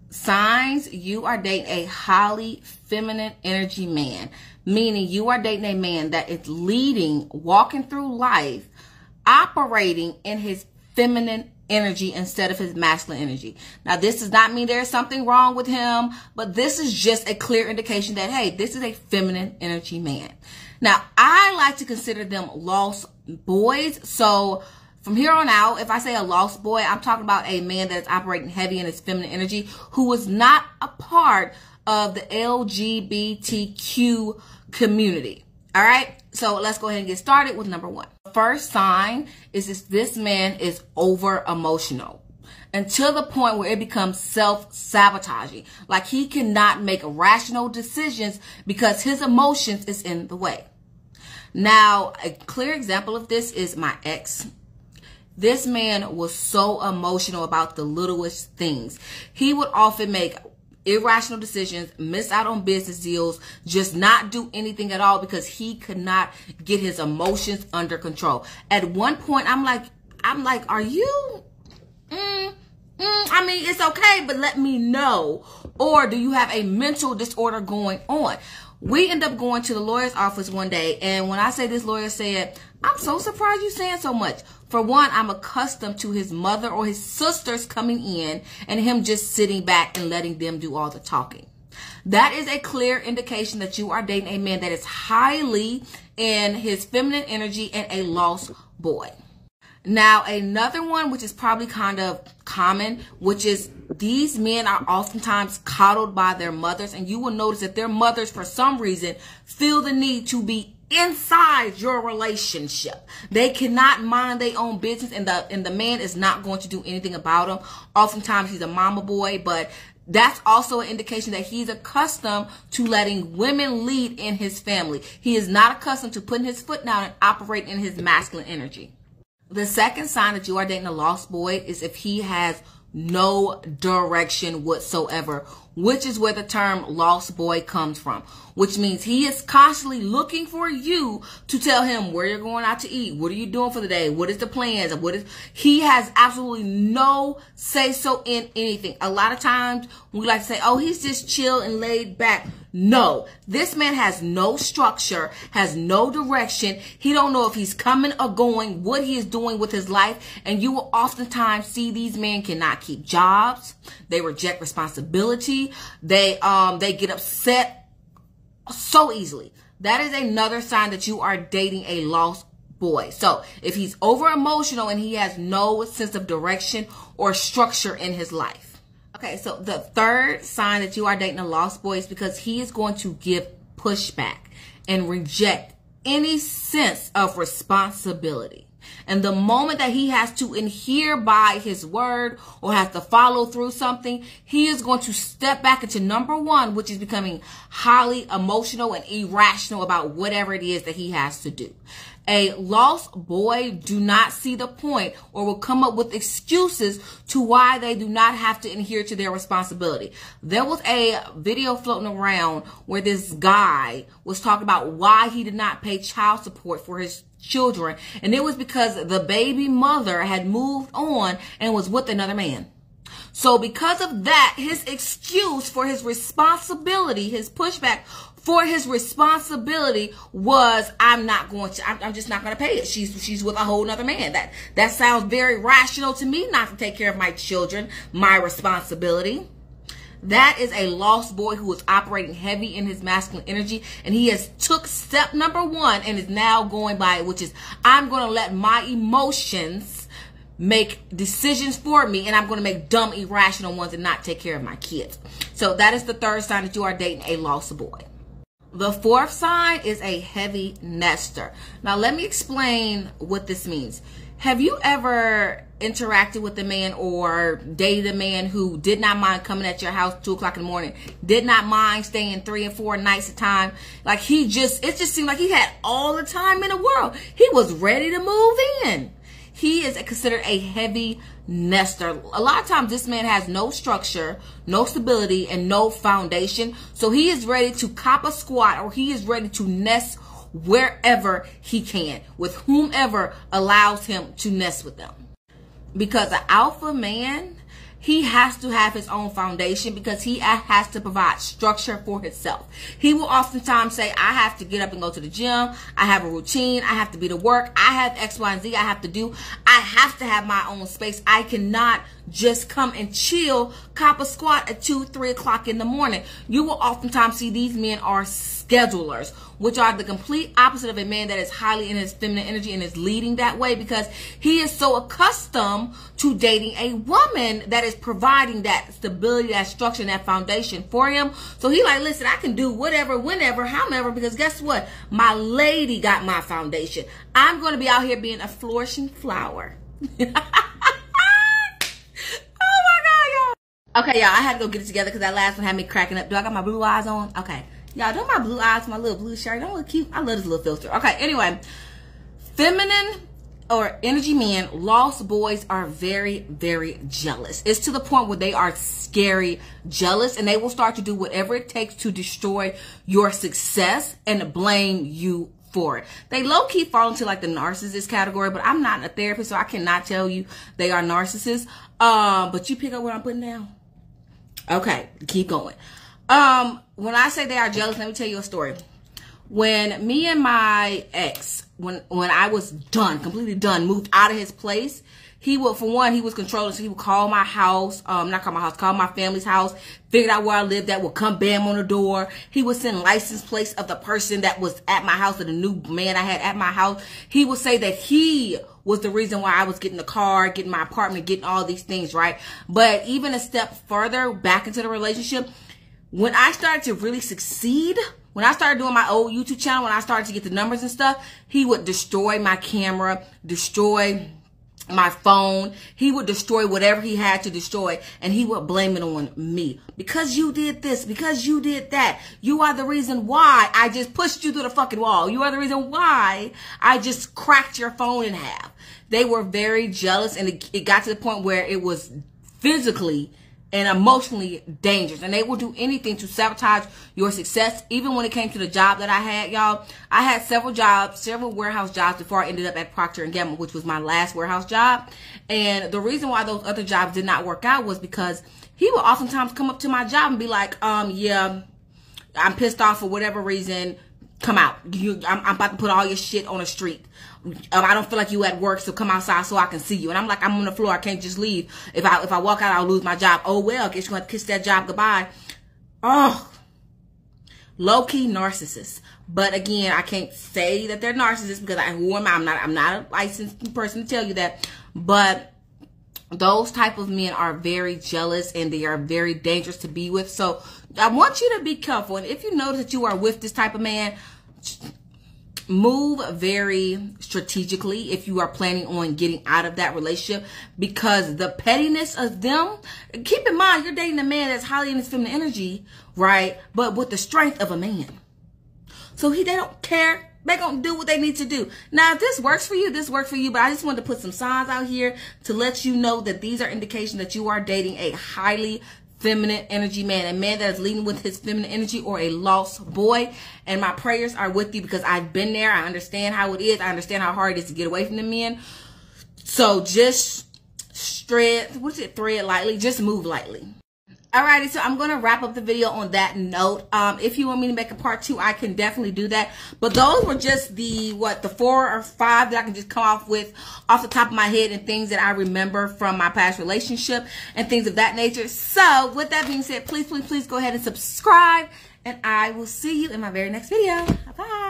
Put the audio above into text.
Signs, you are dating a highly feminine energy man, meaning you are dating a man that is leading, walking through life, operating in his feminine energy instead of his masculine energy. Now, this does not mean there's something wrong with him, but this is just a clear indication that, hey, this is a feminine energy man. Now, I like to consider them lost boys. So from here on out, if I say a lost boy, I'm talking about a man that is operating heavy in his feminine energy, who was not a part of the LGBTQ community. All right. So let's go ahead and get started with number one. First sign is this man is over emotional until the point where it becomes self-sabotaging. Like he cannot make rational decisions because his emotions is in the way. Now, a clear example of this is my ex. This man was so emotional about the littlest things. He would often make irrational decisions, miss out on business deals, just not do anything at all because he could not get his emotions under control. At one point, I'm like, are you, I mean, it's okay, but let me know. Or do you have a mental disorder going on? We end up going to the lawyer's office one day. And when I say this lawyer said, I'm so surprised you're saying so much. For one, I'm accustomed to his mother or his sisters coming in and him just sitting back and letting them do all the talking. That is a clear indication that you are dating a man that is highly in his feminine energy and a lost boy. Now, another one, which is probably kind of common, which is these men are oftentimes coddled by their mothers. And you will notice that their mothers, for some reason, feel the need to be inside your relationship. They cannot mind their own business, and the man is not going to do anything about them. Oftentimes, he's a mama boy, but that's also an indication that he's accustomed to letting women lead in his family. He is not accustomed to putting his foot down and operating in his masculine energy. The second sign that you are dating a lost boy is if he has no direction whatsoever, which is where the term lost boy comes from, which means he is constantly looking for you to tell him where you're going out to eat. What are you doing for the day? What is the plans? He has absolutely no say so in anything. A lot of times we like to say, oh, he's just chill and laid back. No, this man has no structure, has no direction. He don't know if he's coming or going, what he is doing with his life. And you will oftentimes see these men cannot keep jobs. They reject responsibility. They get upset so easily. That is another sign that you are dating a lost boy. So if he's over emotional and he has no sense of direction or structure in his life. Okay, so the third sign that you are dating a lost boy is because he is going to give pushback and reject any sense of responsibility. And the moment that he has to adhere by his word or has to follow through something, he is going to step back into number one, which is becoming highly emotional and irrational about whatever it is that he has to do. A lost boy do not see the point or will come up with excuses to why they do not have to adhere to their responsibility. There was a video floating around where this guy was talking about why he did not pay child support for his children. And it was because the baby mother had moved on and was with another man. So because of that, his excuse for his responsibility, his pushback for his responsibility was, I'm just not going to pay it. She's with a whole nother man. That sounds very rational to me, not to take care of my children, my responsibility. That is a lost boy who is operating heavy in his masculine energy, and he has took step number one and is now going by it, which is, I'm going to let my emotions make decisions for me, and I'm going to make dumb, irrational ones and not take care of my kids. So that is the third sign that you are dating a lost boy. The fourth sign is a heavy nester. Now, let me explain what this means. Have you ever interacted with a man or dated a man who did not mind coming at your house 2 o'clock in the morning, did not mind staying 3 and 4 nights at a time? Like it just seemed like he had all the time in the world. He was ready to move in. He is considered a heavy nester. A lot of times this man has no structure, no stability, and no foundation. So he is ready to cop a squat, or he is ready to nest wherever he can, with whomever allows him to nest with them. Because an alpha man, he has to have his own foundation because he has to provide structure for himself. He will oftentimes say, I have to get up and go to the gym. I have a routine. I have to be to work. I have X, Y, and Z I have to do. I have to have my own space. I cannot just come and chill, cop a squat at 2, 3 o'clock in the morning. You will oftentimes see these men are schedulers, which are the complete opposite of a man that is highly in his feminine energy and is leading that way, because he is so accustomed to dating a woman that is providing that stability, that structure, and that foundation for him. So he like, listen, I can do whatever, whenever, however, because guess what? My lady got my foundation. I'm going to be out here being a flourishing flower. Okay, y'all, I had to go get it together because that last one had me cracking up. Do I got my blue eyes on? Okay. Y'all, don't my blue eyes, my little blue shirt. Don't look cute. I love this little filter. Okay, anyway. Feminine or energy men, lost boys are very, very jealous. It's to the point where they are scary jealous, and they will start to do whatever it takes to destroy your success and blame you for it. They low-key fall into like the narcissist category, but I'm not a therapist, so I cannot tell you they are narcissists. But you pick up what I'm putting down. Okay, keep going. When I say they are jealous, let me tell you a story. When me and my ex, when I was done, completely done, moved out of his place, he would, for one, he was controlling, so he would call my house, not call my house, call my family's house, figured out where I lived at, would come bam on the door. He would send license plates of the person that was at my house, or the new man I had at my house. He would say that he was the reason why I was getting the car, getting my apartment, getting all these things, right? But even a step further back into the relationship, when I started to really succeed, when I started doing my old YouTube channel, when I started to get the numbers and stuff, he would destroy my camera, destroy my phone. He would destroy whatever he had to destroy, and he would blame it on me. Because you did this, because you did that. You are the reason why I just pushed you through the fucking wall. You are the reason why I just cracked your phone in half. They were very jealous, and it got to the point where it was physically and emotionally dangerous, and they will do anything to sabotage your success. Even when it came to the job that I had, y'all, I had several jobs, several warehouse jobs before I ended up at Procter & Gamble, which was my last warehouse job. And the reason why those other jobs did not work out was because he would oftentimes come up to my job and be like, yeah, I'm pissed off for whatever reason. Come out. I'm about to put all your shit on the street. I don't feel like you at work, so come outside so I can see you. And I'm like, I'm on the floor. I can't just leave. If I walk out, I'll lose my job. Oh, well, guess you're going to kiss that job goodbye. Oh, low-key narcissists. But again, I can't say that they're narcissists because who am I? I'm not a licensed person to tell you that. But those type of men are very jealous, and they are very dangerous to be with. So I want you to be careful. And if you notice that you are with this type of man, move very strategically if you are planning on getting out of that relationship, because the pettiness of them, keep in mind, you're dating a man that's highly in his feminine energy, right? But with the strength of a man. So they don't care. They're going to do what they need to do. Now, if this works for you, this works for you. But I just wanted to put some signs out here to let you know that these are indications that you are dating a highly feminine energy man, a man that is leading with his feminine energy, or a lost boy. And my prayers are with you because I've been there. I understand how it is. I understand how hard it is to get away from the men. So just thread lightly. Just move lightly. Alrighty, so I'm going to wrap up the video on that note. If you want me to make a part 2, I can definitely do that. But those were just the 4 or 5 that I can just come off the top of my head, and things that I remember from my past relationship and things of that nature. So with that being said, please, please, please go ahead and subscribe, and I will see you in my very next video. Bye-bye.